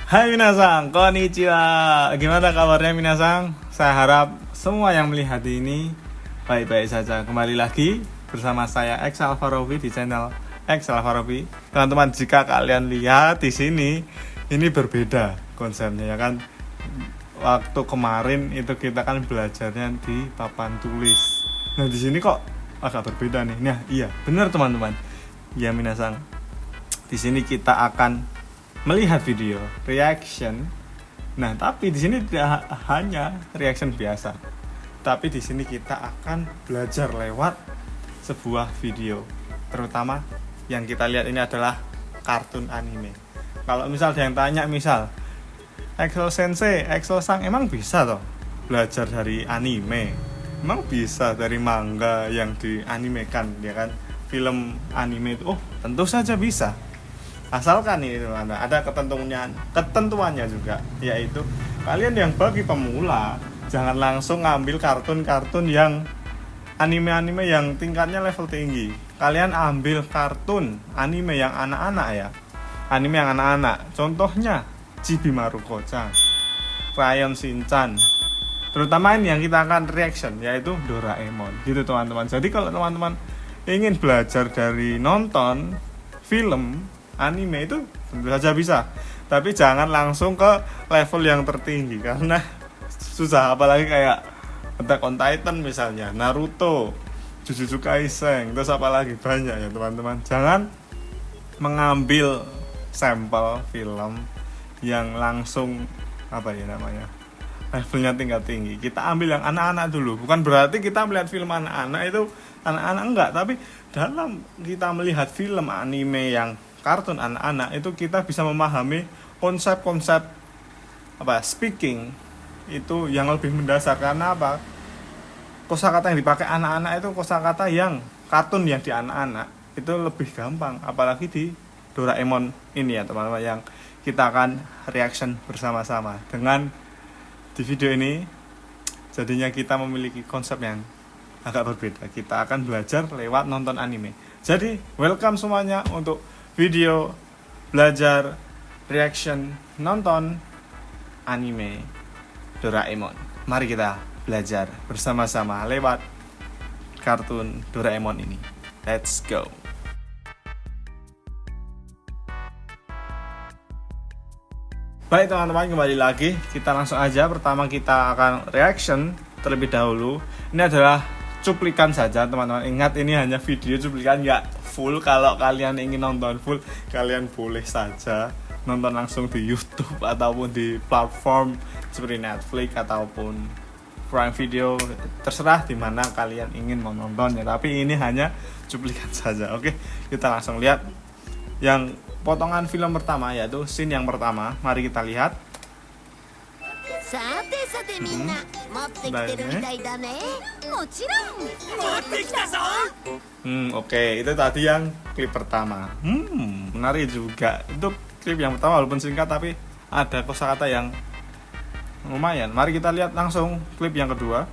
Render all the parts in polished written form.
Hai minasang, konnichiwa. Gimana kabarnya minasang? Saya harap semua yang melihat ini baik-baik saja. Kembali lagi bersama saya X Alvarobi di channel X Alvarobi. Teman-teman, jika kalian lihat di sini, ini berbeda konsepnya ya kan. Waktu kemarin itu kita kan belajarnya di papan tulis. Nah di sini kok agak berbeda nih. Nah iya benar teman-teman. Ya minasang, di sini kita akan melihat video reaction. Nah, tapi di sini tidak hanya reaction biasa. Tapi di sini kita akan belajar lewat sebuah video. Terutama yang kita lihat ini adalah kartun anime. Kalau misal ada yang tanya misal, Exo Sensei, Exo Sang emang bisa toh belajar dari anime? Emang bisa dari manga yang dianimekan ya kan? Film anime itu, oh tentu saja bisa. Asalkan ini ada ketentuannya juga, yaitu kalian yang bagi pemula jangan langsung ngambil kartun-kartun yang anime-anime yang tingkatnya level tinggi. Kalian ambil kartun anime yang anak-anak ya. Anime yang anak-anak. Contohnya Chibi Maruko-chan, Crayon Shinchan. Terutama ini yang kita akan reaction yaitu Doraemon. Gitu teman-teman. Jadi kalau teman-teman ingin belajar dari nonton film anime itu tentu saja bisa, tapi jangan langsung ke level yang tertinggi karena susah. Apalagi kayak Attack on Titan misalnya, Naruto, Jujutsu Kaisen, terus apalagi banyak ya teman-teman. Jangan mengambil sampel film yang langsung levelnya tingkat tinggi. Kita ambil yang anak-anak dulu. Bukan berarti kita melihat film anak-anak itu anak-anak enggak, tapi dalam kita melihat film anime yang kartun anak-anak itu kita bisa memahami konsep-konsep speaking itu yang lebih mendasar. Karena apa? Kosakata yang dipakai anak-anak itu kosakata yang kartun yang di anak-anak itu lebih gampang, apalagi di Doraemon ini ya teman-teman, yang kita akan reaction bersama-sama. Dengan di video ini jadinya kita memiliki konsep yang agak berbeda. Kita akan belajar lewat nonton anime. Jadi welcome semuanya untuk video belajar reaction nonton anime Doraemon. Mari kita belajar bersama-sama lewat kartun Doraemon ini. Let's go. Baik teman-teman, kembali lagi. Kita langsung aja. Pertama kita akan reaction terlebih dahulu. Ini adalah cuplikan saja teman-teman. Ingat ini hanya video cuplikan, nggak full. Kalau kalian ingin nonton full, kalian boleh saja nonton langsung di YouTube ataupun di platform seperti Netflix ataupun Prime Video, terserah di mana kalian ingin menontonnya. Tapi ini hanya cuplikan saja. Oke, kita langsung lihat yang potongan film pertama, yaitu scene yang pertama. Mari kita lihat. Oke, itu tadi yang klip pertama. Menarik juga. Itu klip yang pertama walaupun singkat tapi ada kosakata yang lumayan. Mari kita lihat langsung klip yang kedua.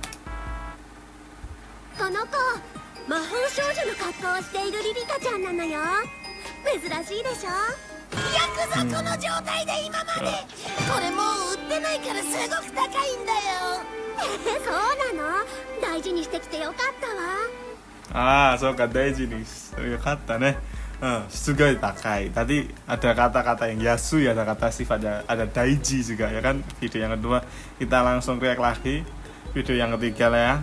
Soka daiji ni yokatta ne. Sugoi takai. Tadi ada kata-kata yang yasu ya, ada kata sifat, ada daiji juga ya kan. Video yang kedua kita langsung react lagi. Video yang ketiga lah ya.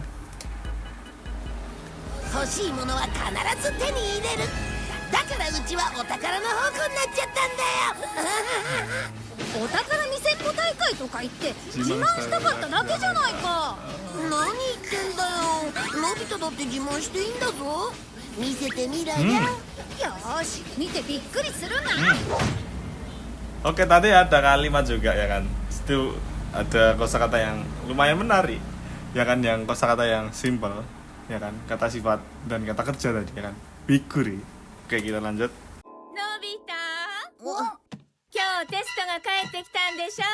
Oke, tadi ada kalimat juga ya kan. Itu ada kosakata yang lumayan menarik ya kan, yang kosakata yang simple ya kan, kata sifat dan kata kerja tadi ya kan. Bikuri. Oke, kita lanjut. Nobita, 今日テストが帰ってきたんでしょ。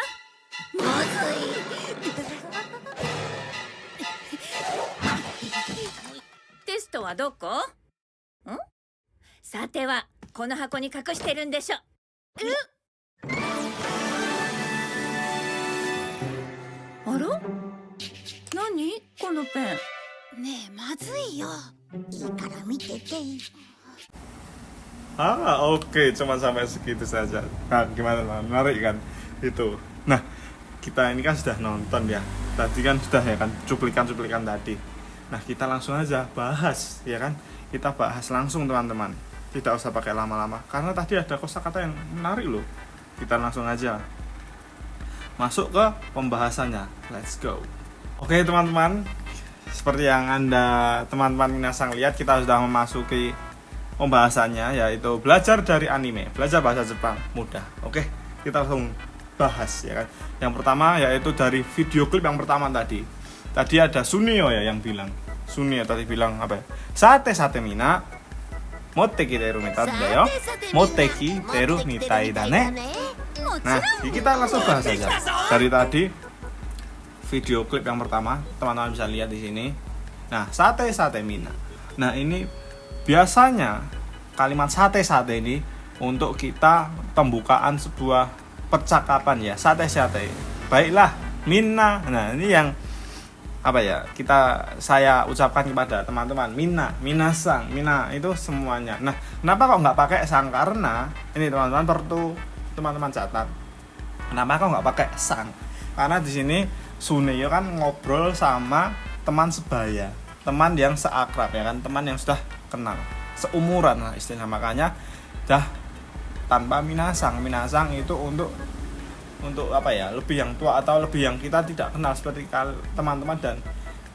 テストはどこ？さてはこの箱に隠してるんでしょ。ら何このペン。ねえまずいよ。いいから見てて。 Oke, cuma sampai segitu saja. Nah, gimana teman? Menarik kan? Itu. Nah, kita ini kan sudah nonton ya. Tadi kan sudah ya kan cuplikan-cuplikan tadi. Nah, kita langsung aja bahas ya kan. Kita bahas langsung teman-teman. Tidak usah pakai lama-lama karena tadi ada kosakata yang menarik loh. Kita langsung aja masuk ke pembahasannya. Let's go. Oke, teman-teman. Seperti yang teman-teman minasang lihat, kita sudah memasuki pembahasannya, yaitu belajar dari anime, belajar bahasa Jepang mudah. Oke, kita langsung bahas ya kan. Yang pertama yaitu dari video klip yang pertama tadi. Tadi ada Sunio ya yang bilang. Sunio tadi bilang apa ya? Sate mina motteki teru mitai da yo. Motteki teru mitai da ne. Nah, kita langsung bahas saja. Dari tadi video klip yang pertama, teman-teman bisa lihat di sini. Nah, sate mina. Nah, ini biasanya kalimat sate ini untuk kita pembukaan sebuah percakapan ya, sate. Baiklah, minna. Nah, ini yang apa ya? Saya ucapkan kepada teman-teman, minasang, mina itu semuanya. Nah, kenapa kok nggak pakai sang? Karena ini teman-teman perlu teman-teman catat. Kenapa kok nggak pakai sang? Karena di sini Suneo kan ngobrol sama teman sebaya, teman yang seakrab ya kan, teman yang sudah kenal, seumuran lah istilah, makanya dah tanpa minasang itu untuk apa ya, lebih yang tua atau lebih yang kita tidak kenal seperti teman-teman dan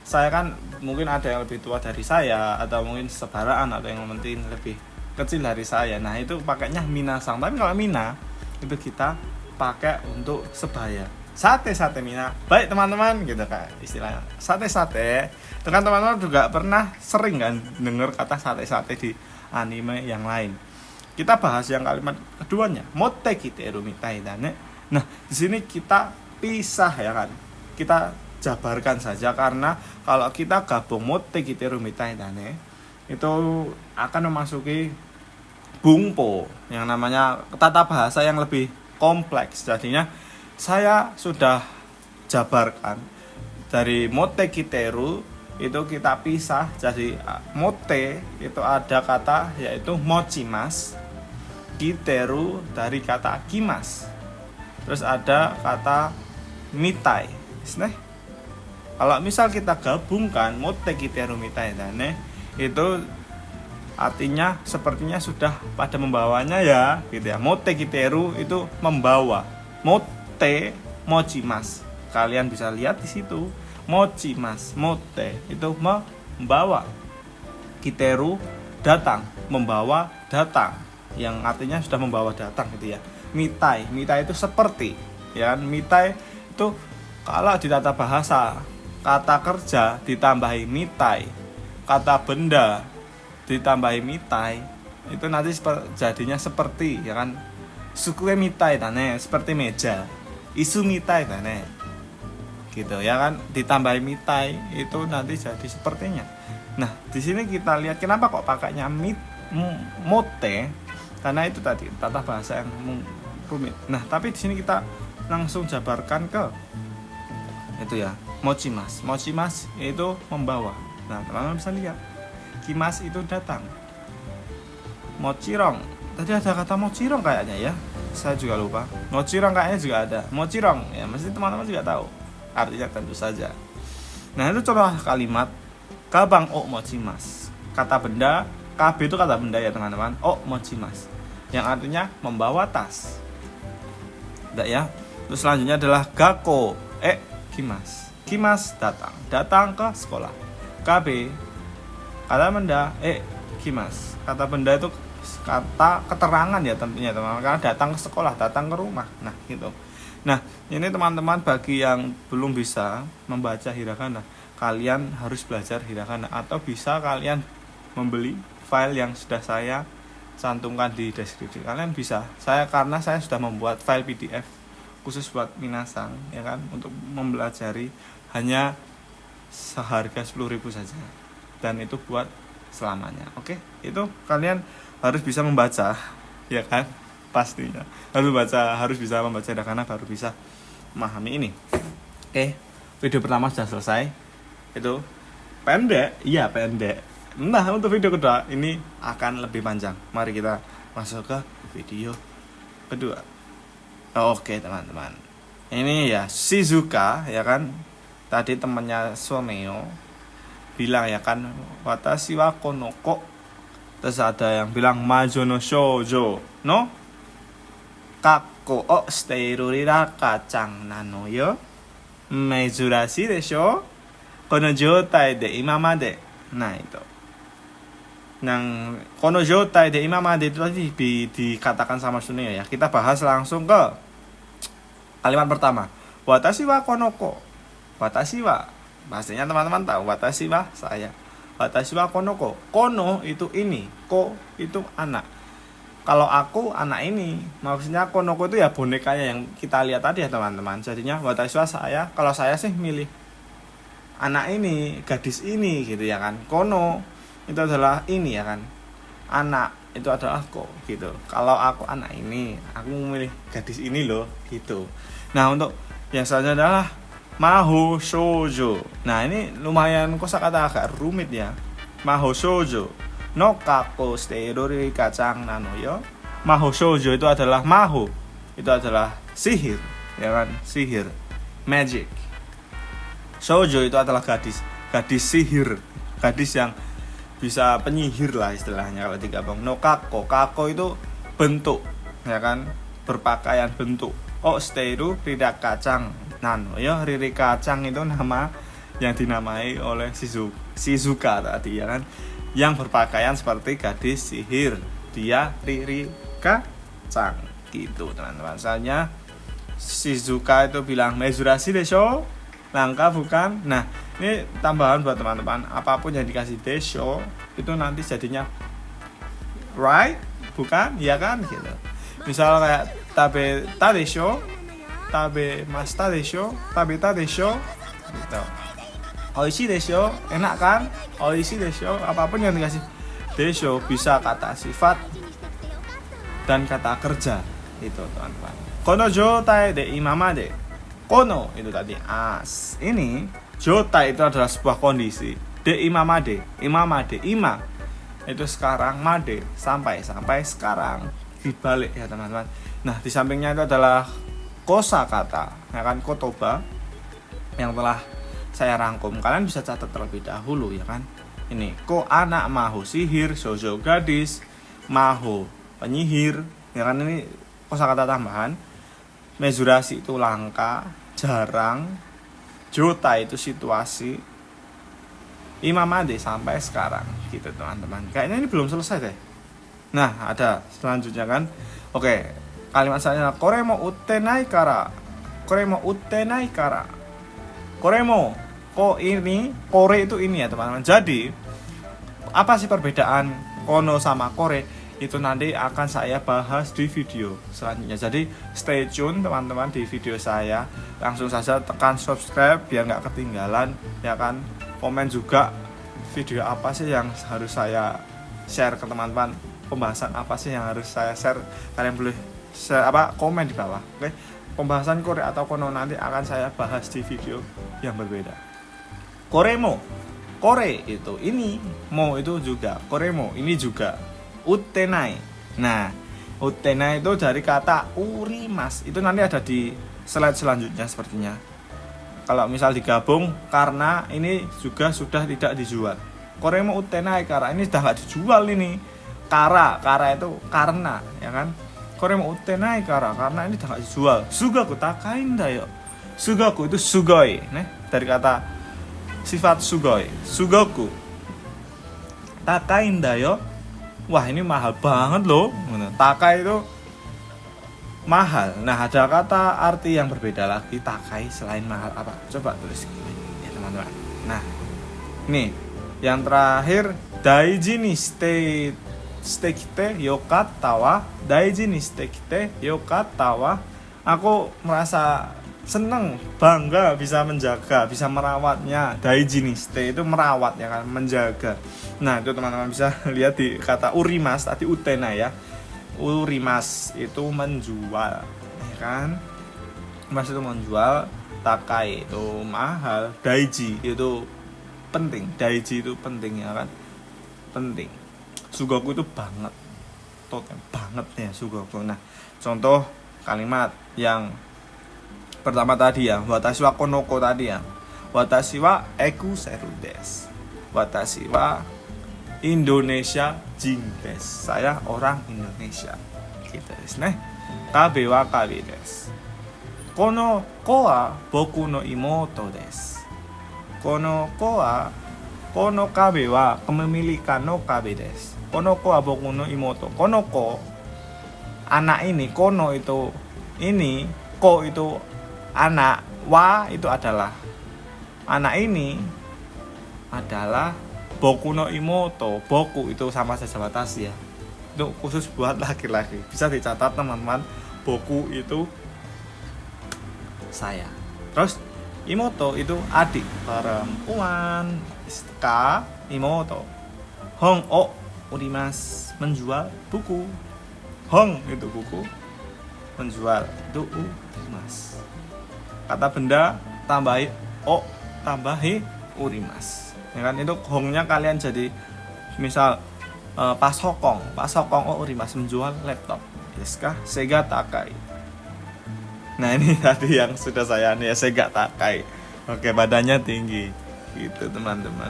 saya kan mungkin ada yang lebih tua dari saya atau mungkin sebaraan atau yang penting lebih kecil dari saya. Nah, itu pakainya minasang. Tapi kalau mina itu kita pakai untuk sebaya. Sate mina. Baik teman-teman gitu kan istilahnya. Sate. Itu kan teman-teman juga pernah sering kan dengar kata sate di anime yang lain. Kita bahas yang kalimat keduanya. Motteki teru mitai da ne. Nah, di sini kita pisah ya kan. Kita jabarkan saja karena kalau kita gabung motteki teru mitai da ne itu akan memasuki bungpo yang namanya tata bahasa yang lebih kompleks. Jadinya saya sudah jabarkan dari motteki teru itu kita pisah. Jadi motte itu ada kata yaitu mochimas, kiteru dari kata kimas, terus ada kata mitai. Nah, kalau misal kita gabungkan motteki teru mitai dane itu artinya sepertinya sudah pada membawanya ya gitu ya. Motteki teru itu membawa, motte mochimas, kalian bisa lihat di situ. Mochimas, motte itu membawa, kiteru datang, membawa datang, yang artinya sudah membawa datang gitu ya. Mitai itu seperti ya kan. Mitai itu kalau di tata bahasa kata kerja ditambahi mitai, kata benda ditambahi mitai, itu nanti jadinya seperti ya kan. Sukue mitai tane, seperti meja. Isu mitai tane, gitu ya kan, ditambahi mitai itu nanti jadi sepertinya. Nah, di sini kita lihat kenapa kok pakainya motte, karena itu tadi tata bahasa yang rumit. Nah, tapi di sini kita langsung jabarkan ke itu ya, mochimas itu membawa. Nah, teman-teman bisa lihat, kimas itu datang, mochirong tadi ada kata mochirong kayaknya ya, saya juga lupa. Mochirong kayaknya juga ada, mochirong ya, mesti teman-teman juga tahu artinya tentu saja. Nah, itu contoh kalimat kabang o mochimas, kata benda. KB itu kata benda ya teman-teman. O mochimas yang artinya membawa tas. Tidak ya. Terus selanjutnya adalah gakko kimas datang ke sekolah. KB kata benda, kimas kata benda itu kata keterangan ya tentunya teman-teman, karena datang ke sekolah, datang ke rumah. Nah, gitu. Nah, ini teman-teman bagi yang belum bisa membaca hiragana, kalian harus belajar hiragana, atau bisa kalian membeli file yang sudah saya cantumkan di deskripsi. Kalian bisa. Karena saya sudah membuat file PDF khusus buat minasang ya kan, untuk mempelajari, hanya seharga 10.000 saja. Dan itu buat selamanya. Oke? Itu kalian harus bisa membaca ya kan? Pastinya harus bisa membaca hiragana baru bisa memahami ini. Oke, video pertama sudah selesai. Itu pendek, iya pendek. Nah, untuk video kedua ini akan lebih panjang. Mari kita masuk ke video kedua. Oke teman-teman, ini ya Shizuka ya kan, tadi temannya Soneo bilang ya kan, watashi wa konoko. Terus ada yang bilang majo no shoujo no kakko o shiteiru riraka-chan nano yo. Mezurashi desho kono joutai de imamade. Nah itu. Yang kono joutai de imamade itu tadi dikatakan sama Suneo ya. Kita bahas langsung ke kalimat pertama. Watashi wa konoko. Watashi wa, pastinya teman-teman tahu watashi wa saya. Watashi wa konoko. Kono itu ini, ko itu anak. Kalau aku anak ini, maksudnya konoko itu ya bonekanya yang kita lihat tadi ya teman-teman. Jadinya watashi wa saya, kalau saya sih milih anak ini, gadis ini gitu ya kan. Kono itu adalah ini ya kan, anak itu adalah ko gitu. Kalau aku anak ini, aku memilih gadis ini loh gitu. Nah untuk yang selanjutnya adalah mahou shoujo. Nah ini lumayan kosakata agak rumit ya. Mahou shoujo no kakko shiteiru riraka-chan nano yo. Mahou shoujo itu adalah mahou, itu adalah sihir ya kan, sihir, magic. Shoujo itu adalah gadis, gadis sihir, gadis yang bisa penyihir lah istilahnya kalau digabung. No kako, kako itu bentuk ya kan, berpakaian bentuk. Oh shiteiru riraka-chan nano ya, riraka-chan itu nama yang dinamai oleh Shizuka tadi ya kan, yang berpakaian seperti gadis sihir. Dia riraka-chan gitu teman-teman. Misalnya Shizuka itu bilang mezurashi desho, langka bukan. Nah ini tambahan buat teman-teman, apapun yang dikasih desho itu nanti jadinya right, bukan, ya kan gitu. Misal kayak tabe ta desho, tabe masta desho, tabe ta desho gitu. Oishi desho, enak kan? Oishi desho, apapun yang dikasih desho bisa kata sifat dan kata kerja itu teman-teman. Kono joutai de imamade. Kono itu tadi as. Ini joutai itu adalah sebuah kondisi. De imamade, imamade, ima itu sekarang, made sampai sekarang, dibalik ya teman-teman. Nah di sampingnya itu adalah kosakata ya kan, kotoba yang telah saya rangkum. Kalian bisa catat terlebih dahulu ya kan. Ini ko anak, mahou sihir, shoujo gadis, mahou penyihir ya kan. Ini kosakata tambahan. Mezurashi itu langka, jarang. Joutai itu situasi. Imamade sampai sekarang gitu teman-teman. Kayaknya ini belum selesai deh. Nah ada selanjutnya kan. Oke, kalimat selanjutnya kore mo uttenai kara. Kore mo uttenai kara. Kore mo, ko ini, kore itu ini ya teman-teman. Jadi apa sih perbedaan kono sama kore? Itu nanti akan saya bahas di video selanjutnya. Jadi stay tune teman-teman di video saya. Langsung saja tekan subscribe biar nggak ketinggalan ya kan. Komen juga video apa sih yang harus saya share ke teman-teman. Pembahasan apa sih yang harus saya share. Kalian boleh share, komen di bawah. Oke. Pembahasan kore atau kono nanti akan saya bahas di video yang berbeda. Kore mo, kore itu ini, mo itu juga, kore mo ini juga. Uttenai. Nah, uttenai itu dari kata urimas. Itu nanti ada di slide selanjutnya sepertinya. Kalau misal digabung, karena ini juga sudah tidak dijual. Kore mo uttenai kara, ini sudah nggak dijual ini. Kara itu karena, ya kan? Kore mo uttenai kara, karena ini sudah nggak dijual. Sugaku takain da yo. Sugaku itu sugoi, dari kata sifat sugoi. Sugaku takain da yo. Wah ini mahal banget loh. Takai itu mahal. Nah ada kata arti yang berbeda lagi takai selain mahal apa? Coba tulis ya teman-teman. Nah ini yang terakhir daiji ni shite yokatta wa. Daiji ni shite yokatta wa. Aku merasa seneng, bangga bisa menjaga, bisa merawatnya. Daiji ni shite itu merawat ya kan, menjaga. Nah itu teman-teman bisa lihat di kata urimas tadi uttenai ya. Urimas itu menjual ya kan. Mas itu menjual. takai itu mahal, daiji itu penting, daiji itu penting ya kan, penting. Sugoku itu banget, totem banget ya sugoku. Nah, contoh kalimat yang pertama tadi ya, watashi wa konoko tadi ya, watashi wa eku seru desu, watashi wa Indonesia jin desu, saya orang Indonesia gitu desu ne. Kabe wa kabe desu. Kono ko wa boku no imoto desu. Kono kabe wa kepemilikan no kabe desu. Kono ko wa boku no imoto. Kono ko anak ini, kono itu ini, ko itu anak, wa itu adalah anak ini adalah boku no imoto. Boku itu sama saja watashi ya. Itu khusus buat laki-laki. Bisa dicatat teman-teman. Boku itu saya. Terus imoto itu adik perempuan. Ka imoto. Hong o urimas, menjual buku. Hong itu buku, menjual itu urimas. Kata benda tambahi o, tambahi urimas. Ya kan, itu hongnya kalian jadi misal pasokong o urimas, menjual laptop. Deska Sega Takai. Nah ini tadi yang sudah saya nih ya, Sega Takai. Oke, badannya tinggi gitu teman-teman.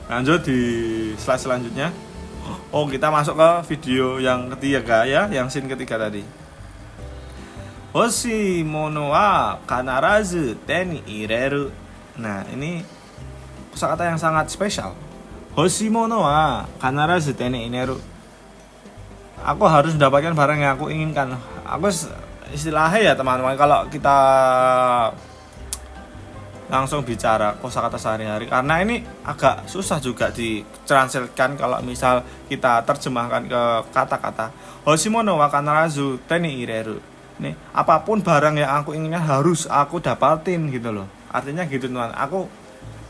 Lanjut di slide selanjutnya. Oh, kita masuk ke video yang ketiga ya, yang scene ketiga tadi. Hoshi mono wa kanarazu te ni ireru. Nah, ini kosakata yang sangat spesial. Hoshi mono wa kanarazu te ni ireru. Aku harus mendapatkan barang yang aku inginkan. Aku istilahnya ya teman-teman, kalau kita langsung bicara kosakata sehari-hari, karena ini agak susah juga ditranslatekan kalau misal kita terjemahkan ke kata-kata. Hoshimono wa kanarazu te ni ireru. Nih, apapun barang yang aku inginkan harus aku dapatin gitu loh. Artinya gitu teman, aku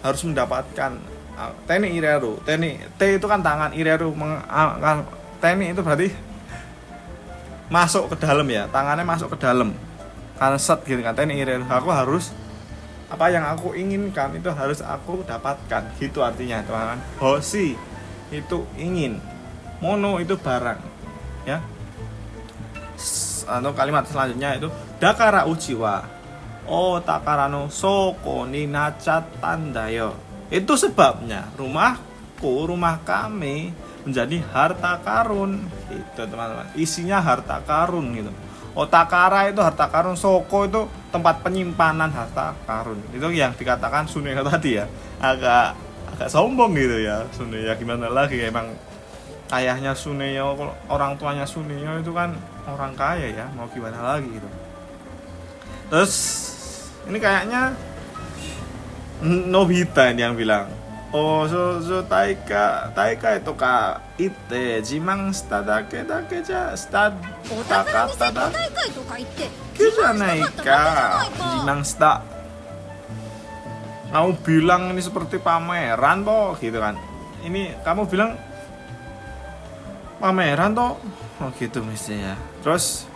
harus mendapatkan teni ireru. Teni, te itu kan tangan, ireru teni itu berarti masuk ke dalam ya, tangannya masuk ke dalam. Karena set gitu kan, teni ireru. Aku harus apa yang aku inginkan itu harus aku dapatkan. Gitu artinya teman-teman. Hoshi itu ingin, mono itu barang. Ya. Kalimat selanjutnya itu dakara uchiwa o takara no soko ni nachattan dayo. Itu sebabnya rumah kami menjadi harta karun gitu teman-teman, isinya harta karun gitu. O takara itu harta karun, soko itu tempat penyimpanan harta karun. Itu yang dikatakan Suneyo tadi ya, agak sombong gitu ya Suneyo. Gimana lagi, emang ayahnya Suneyo, orang tuanya Suneyo itu kan orang kaya ya, mau gimana lagi gitu. Terus ini kayaknya Nobita ini yang bilang, oh so taika itu ka ite jimang shita dake ja shita takata dake janai ka jimang shita. Kamu bilang ini seperti pameran toh gitu kan. Ini kamu bilang pameran toh, oh gitu mestinya. Terus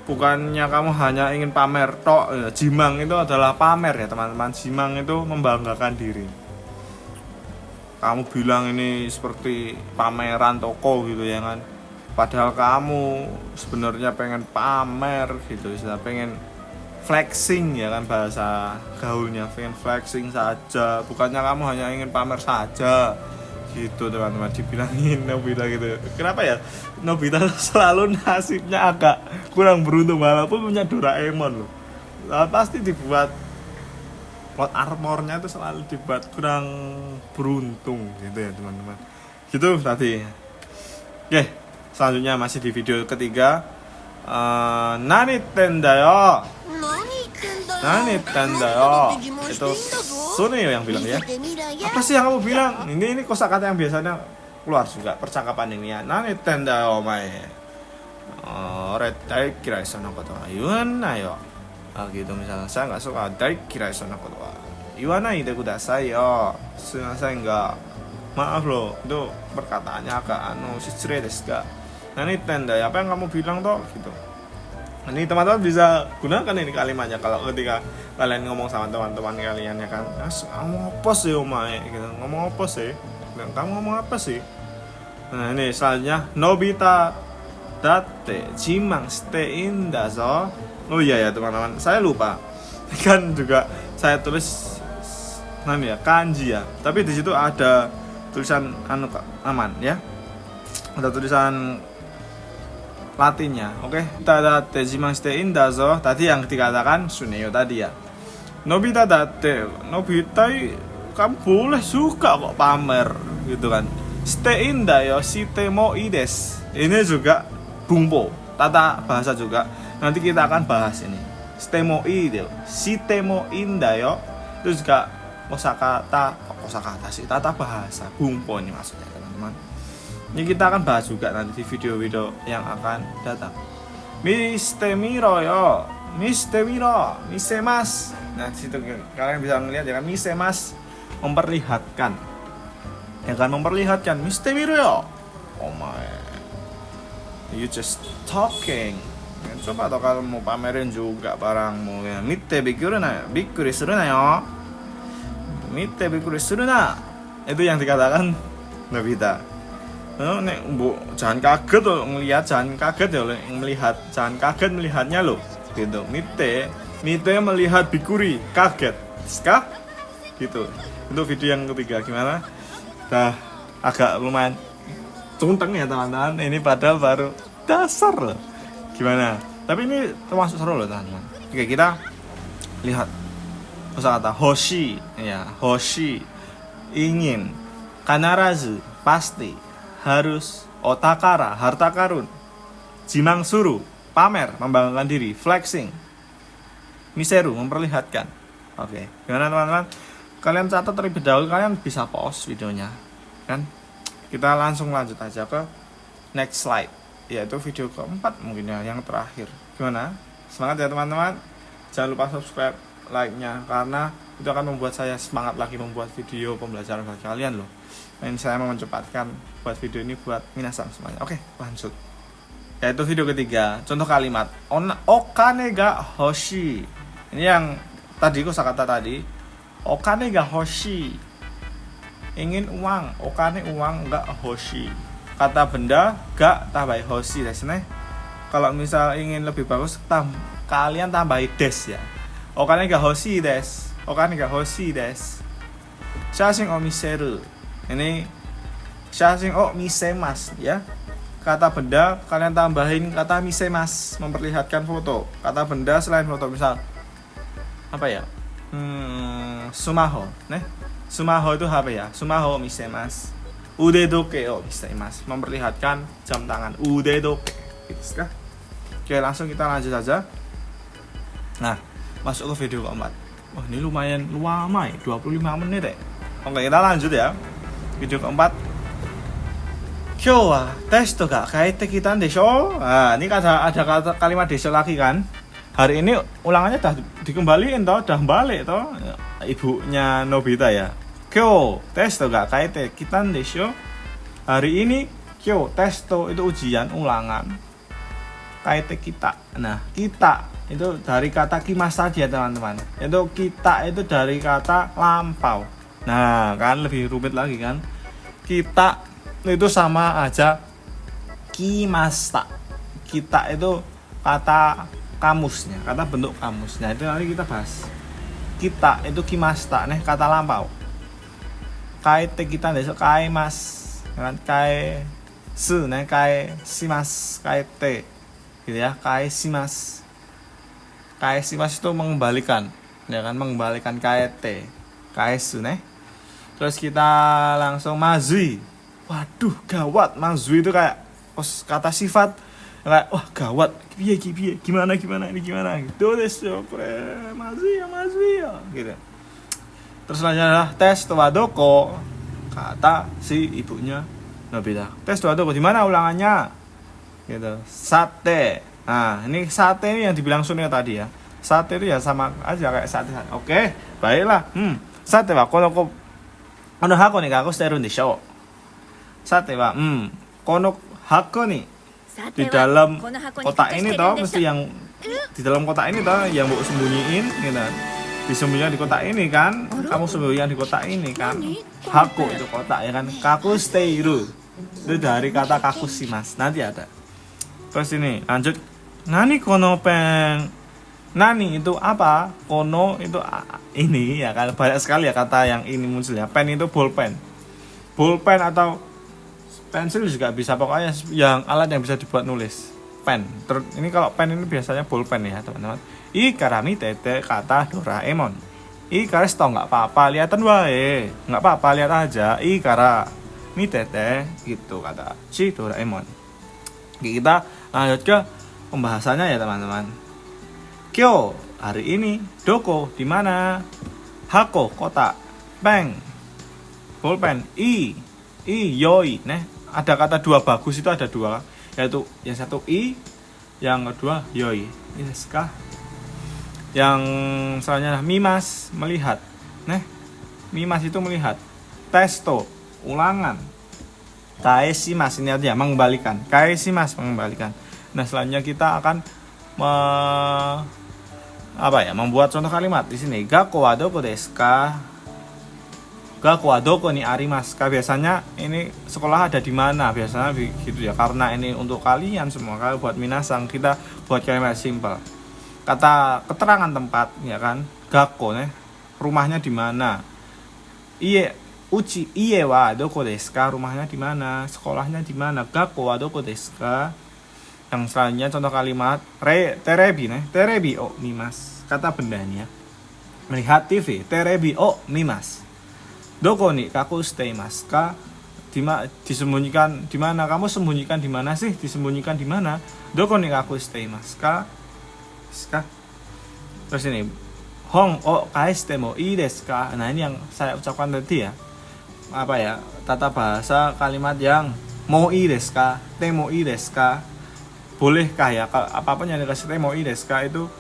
bukannya kamu hanya ingin pamer toh, jimang itu adalah pamer ya teman-teman. Jimang itu membanggakan diri. Kamu bilang ini seperti pameran toko gitu ya kan. Padahal kamu sebenarnya pengen pamer gitu, pengen flexing ya kan, bahasa gaulnya, pengen flexing saja. Bukannya kamu hanya ingin pamer saja. Gitu teman-teman, dibilangin Nobita gitu. Kenapa ya Nobita selalu nasibnya agak kurang beruntung, walaupun punya Doraemon loh. Pasti dibuat plot armornya itu selalu dibuat kurang beruntung gitu ya teman-teman. Gitu tadi. Oke, selanjutnya masih di video ketiga. Nani tendayo. Nani tendayo. Itu Suneyo yang bilang ya. Apa sih yang kamu bilang? Ini kosakata yang biasanya keluar juga percakapan ini ya. Nani tendayo omae. Ore daikirai sono koto wa iwanayo. Gitu misalnya, saya nggak suka daikirai sono koto wa iwanai de kudasai yo. Saya nggak, maaf loh, itu perkataannya agak shitsure desu ga. Nani tendayo, apa yang kamu bilang toh gitu. Ini teman-teman bisa gunakan ini kalimatnya kalau ketika kalian ngomong sama teman-teman kalian ya kan. Ngomong apa sih omae gitu. Ngomong apa sih? Kamu ngomong apa sih? Nah, ini selanjutnya Nobita datte jimang shitein da zo. Oh iya ya teman-teman, saya lupa. Kan juga saya tulis namanya kanji ya. Tapi di situ ada tulisan aman ya. Ada tulisan Latinnya, oke. Tadatte jimang shitein da zo. Tadi yang dikatakan Suneo tadi ya. Nobita datte, Nobita kamu boleh suka kok pamer gitu kan. Shitein da yo shitemo ii desu. Ini juga bumpo, tata bahasa juga. Nanti kita akan bahas ini. Shitemo ii desu. Shitemo inda yo. Itu juga kosakata sih, tata bahasa bumpo ini maksudnya teman-teman. Ini kita akan bahas juga nanti di video-video yang akan datang. Mistemiro yo, mistemiro, misemas. Nah, situ kalian bisa melihat ya kan, misemas memperlihatkan. Ya kan, memperlihatkan mistemiro yo. Oh my. You just talking. Ya, coba atau kalau mau pamerin juga barangmu ya. Mitte bikkuri suru na yo. Mitte bikkuri suru na. Itu yang dikatakan Nobita. Jangan kaget loh ngelihat, jangan kaget ya melihat, jangan kaget melihatnya loh gitu. Mite melihat Bikuri kaget skah gitu. Itu video yang ketiga. Gimana? Dah agak lumayan tunteng ya teman-teman. Ini padahal baru dasar loh. Gimana? Tapi ini termasuk seru loh teman-teman. Oke, kita lihat kosakata hoshi ya. Hoshi ingin, kanarazu pasti, harus, otakara harta karun, jimang suru pamer membanggakan diri, flexing, miseru memperlihatkan. Oke, gimana teman-teman? Kalian catat terlebih dahulu, kalian bisa pause videonya kan. Kita langsung lanjut aja ke next slide, yaitu video keempat mungkin ya, yang terakhir. Gimana? Semangat ya teman-teman. Jangan lupa subscribe, like-nya, karena itu akan membuat saya semangat lagi membuat video pembelajaran bagi kalian loh. Dan saya mau mencepatkan buat video ini buat minasan semuanya. Oke, lanjut. Yaitu video ketiga, contoh kalimat okane ga hoshi. Ini yang tadi kosakata tadi. Okane ga hoshi. Ingin uang, okane uang ga hoshi. Kata benda ga tambahi hoshi desu ne. Kalau misal ingin lebih bagus, kalian tambahi des ya. Okane ga hoshi desu. Okane ga hoshi desu. Shashin o miseru. Ini shashin o misemas ya. Kata benda kalian tambahin kata misemas, memperlihatkan foto. Kata benda selain foto, misal apa ya? Sumaho, Sumaho itu apa ya? Sumaho misemas. Udedoke o misemas, memperlihatkan jam tangan. Udedoke. Gitu kah? Oke, langsung kita lanjut saja. Nah, masuk ke video keempat. Wah, ini lumayan lama ya, 25 menit ya. Oke, kita lanjut ya. Video keempat. Kyou wa testo ga kaete kitan desho. Nah, ini ada kalimat desho lagi kan. Hari ini ulangannya udah dikembaliin toh, udah balik toh. Ibunya Nobita ya. Kyou testo ga kaete kitan desho. Hari ini kyou testo itu ujian ulangan. Kaete kita. Nah, kita itu dari kata kimas saja teman-teman. Itu kita itu dari kata lampau. Nah, kan lebih rumit lagi kan. Kita itu sama aja kimasta. Kita itu kata kamusnya, kata bentuk kamus. Nah, itu nanti kita bahas. Kita itu kimasta, kata lampau. Kaete kita desok kaimas. Kan kai su kai shimas, kaete. Gitu ya, kai shimas. Kai shimas itu mengembalikan. Ya kan, mengembalikan kaete. Kai su Terus kita langsung mazui. Waduh, gawat. Mazui itu kayak kata sifat kayak wah gawat. Gimana ini gimana gitu deh. Mazui ya gitu. Terus selanjutnya tes wadoko, kata si ibunya Nobita. Tes wadoko di mana ulangannya? Gitu. Sate. Nah, ini sate ini yang dibilang Suneo tadi ya. Sate itu ya sama aja kayak sate. Oke, baiklah. Sate wa kono hako ni ga shiteru ndeshou. Sate wa kono hako ni, di dalam kotak ini toh mesti yang di dalam kotak ini toh yang mau sembunyiin gitu kan. Disembunyikan di kotak ini kan, kamu sembunyikan di kotak ini kan. Hako itu kotak ya kan. Kakusteiru itu dari kata kakushimasu, nanti ada. Terus ini lanjut, nani kono pen, nani itu apa, kono itu ini ya kan. Banyak sekali ya kata yang ini muncul ya. Pen itu bolpen, bolpen atau pensil juga bisa, pokoknya yang alat yang bisa dibuat nulis. Pen. Terus ini kalau pen ini biasanya bolpen ya teman-teman. Ikarami tete kata Doraemon. Ikares tau nggak apa-apa, lihatan wae, nggak apa-apa lihat aja. Ikara mi tete gitu kata si Doraemon. Kita lanjut ke pembahasannya ya teman-teman. Kyo hari ini, doko di mana, hako kotak, peng bolpen, i yoi. Nah ada kata dua bagus itu ada dua, yaitu yang satu i, yang kedua yoi. Ini desu ka? Yang selanjutnya mimas melihat. Nah mimas itu melihat. Testo ulangan. Kaesimas ini artinya mengembalikan. Kaesimas mengembalikan. Nah selanjutnya kita akan membuat contoh kalimat di sini. Gakko wa doko desu ka? Gakko wa doko ni arimasu ka? Biasanya ini sekolah ada di mana? Biasanya begitu ya. Karena ini untuk kalian semua, kalau buat minasang kita buat kalimat simpel. Kata keterangan tempat ya kan. Gakko nih, rumahnya di mana? Iye uchi iye wa doko desu ka? Rumahnya di mana? Sekolahnya di mana? Gakko wa doko desu ka? Yang selanjutnya contoh kalimat terebi nih, terebi o mimas. Kata bendanya melihat TV, terebi o mimas. Doko ni kaku steimasu ka? Disembunyikan di mana? Kamu sembunyikan di mana sih? Disembunyikan di mana? Doko ni kaku steimasu ka? Terus ini hong o kaeste mo ii desu ka? Nah ini yang saya ucapkan tadi ya, apa ya, tata bahasa kalimat yang mo ii desu ka, te mo ii desu ka, bolehkah ya, apapun yang dikasih te mo ii desu ka itu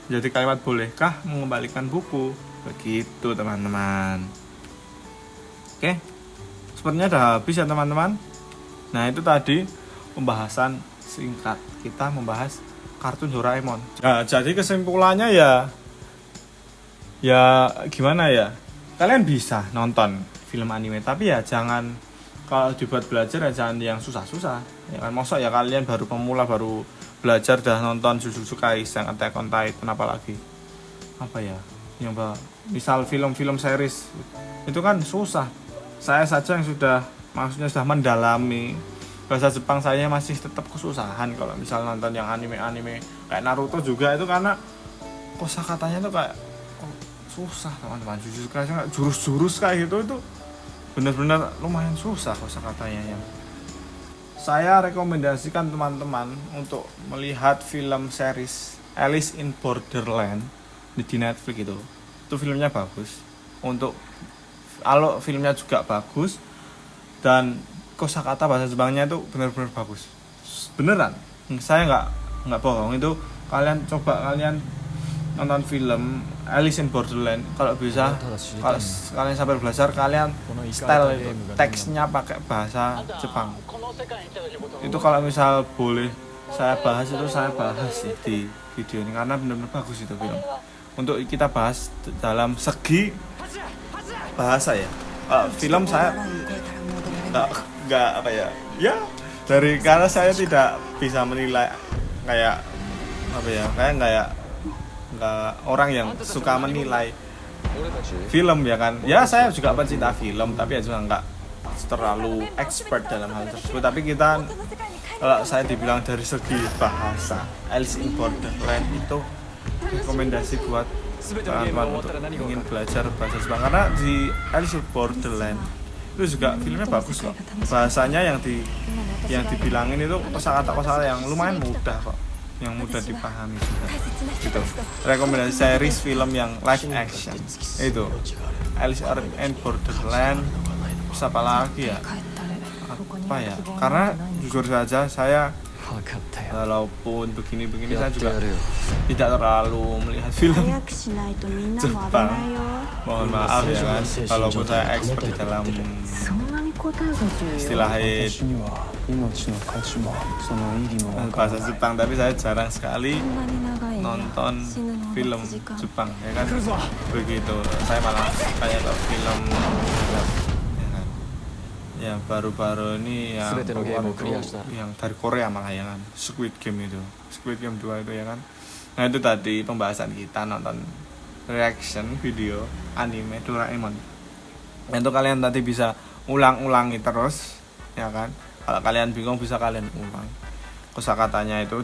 jadi kalimat bolehkah mengembalikan buku, begitu teman-teman. Oke, sepertinya udah habis ya teman-teman. Nah itu tadi pembahasan singkat kita membahas kartun Doraemon. Nah, jadi kesimpulannya ya gimana ya? Kalian bisa nonton film anime, tapi ya jangan, kalau dibuat belajar ya jangan yang susah-susah. Ya kan, masa ya kalian baru pemula, baru belajar dah nonton Jujutsu Kaisen, Attack on Titan, apalagi apa ya? Yang misal film-film series itu kan susah. Saya saja yang sudah mendalami bahasa Jepang, saya masih tetap kesusahan kalau misal nonton yang anime-anime kayak Naruto juga, itu karena kosakatanya tuh kayak susah teman-teman. Jurus-jurus kayak gitu itu benar-benar lumayan susah kosakatanya. Yang saya rekomendasikan teman-teman untuk melihat film series Alice in Borderland di Netflix itu filmnya bagus. Untuk kalau filmnya juga bagus dan kosakata bahasa Jepangnya itu benar-benar bagus, beneran. Saya nggak bohong. Itu kalian nonton film Alice in Borderland, kalau bisa, kalau kalian sampai belajar, kalian style itu teksnya pakai bahasa Jepang. Itu kalau misal boleh saya bahas, itu saya bahas di video ini karena benar-benar bagus itu film. Untuk kita bahas dalam segi bahasa ya. Film saya nggak apa ya dari, karena saya tidak bisa menilai kayak apa ya, kayak nggak orang yang suka menilai film ya kan. Ya saya juga pencinta film, tapi ya juga nggak terlalu expert dalam hal tersebut. Tapi kita, kalau saya dibilang dari segi bahasa, Alice in Borderland itu rekomendasi buat teman-teman untuk ingin belajar bahasa Jepang, karena di Alice in Borderland itu juga filmnya bagus kok. Bahasanya yang dibilangin itu kosakata yang lumayan mudah kok, yang mudah dipahami juga. Gitu. Rekomendasi series film yang live action itu Alice in Borderland. Terus apa lagi ya? Apa ya? Karena jujur saja saya, walaupun begini-begini, saya juga tidak terlalu melihat film Jepang. Mohon maaf ya kan, walaupun saya expert di dalam istilah bahasa Jepang, tapi saya jarang sekali nonton film Jepang ya kan. Begitu saya malah kayak film ya kan. Ya baru-baru ini yang dari Korea malah ya kan, Squid Game 2 itu ya kan. Nah itu tadi pembahasan kita nonton reaction video anime Doraemon. Itu kalian tadi bisa ulang-ulangi terus ya kan. Kalau kalian bingung bisa kalian ulang kosakatanya itu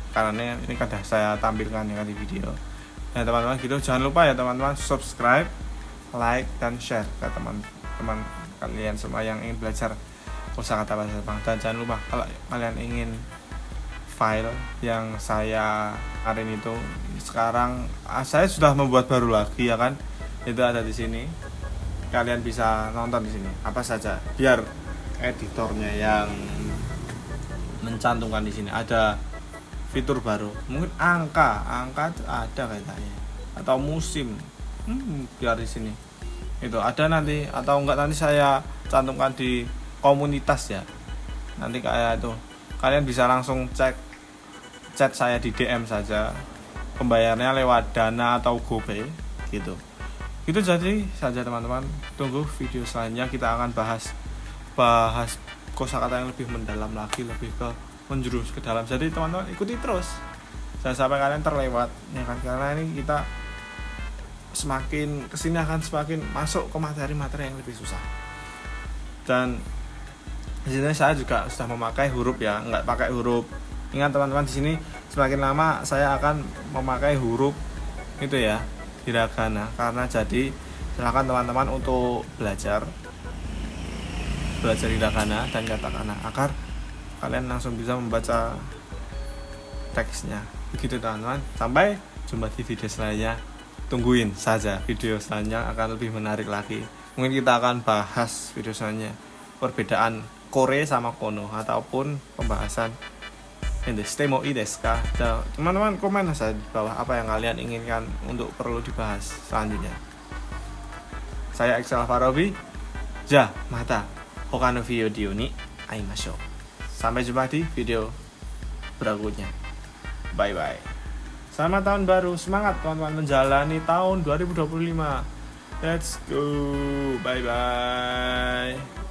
karena ini kadang saya tampilkan ya kan di video. Nah teman-teman gitu, jangan lupa ya teman-teman subscribe, like, dan share ke teman-teman kalian semua yang ingin belajar kosakata bahasa Jepang. Dan jangan lupa kalau kalian ingin file yang saya kemarin itu, sekarang saya sudah membuat baru lagi ya kan. Itu ada di sini. Kalian bisa nonton di sini apa saja, biar editornya yang mencantumkan di sini ada fitur baru, mungkin angka itu ada kayaknya, atau musim, biar di sini itu ada nanti, atau enggak nanti saya cantumkan di komunitas ya. Nanti kayak itu kalian bisa langsung chat saya di DM saja, pembayarannya lewat Dana atau GoPay gitu. Itu jadi saja teman-teman, tunggu video selanjutnya kita akan bahas kosakata yang lebih mendalam lagi, lebih ke menjurus ke dalam. Jadi teman-teman ikuti terus, jangan sampai kalian terlewat ya kan, karena ini kita semakin kesini akan semakin masuk ke materi-materi yang lebih susah. Dan di sini saya juga sudah memakai huruf ya, nggak pakai huruf. Ingat teman-teman, di sini semakin lama saya akan memakai huruf itu ya, hiragana, karena jadi silakan teman-teman untuk belajar hiragana dan katakana agar kalian langsung bisa membaca teksnya. Begitu teman-teman, sampai jumpa di video selanjutnya. Tungguin saja video selanjutnya, akan lebih menarik lagi. Mungkin kita akan bahas video selanjutnya perbedaan kore sama kono, ataupun pembahasan Stemo Ideska. Teman-teman komen saja di bawah apa yang kalian inginkan untuk perlu dibahas selanjutnya. Saya Excel Farobi, mata Hokano video ni aimashou. Sampai jumpa di video berikutnya. Bye bye. Selamat tahun baru, semangat teman-teman menjalani tahun 2025. Let's go. Bye bye.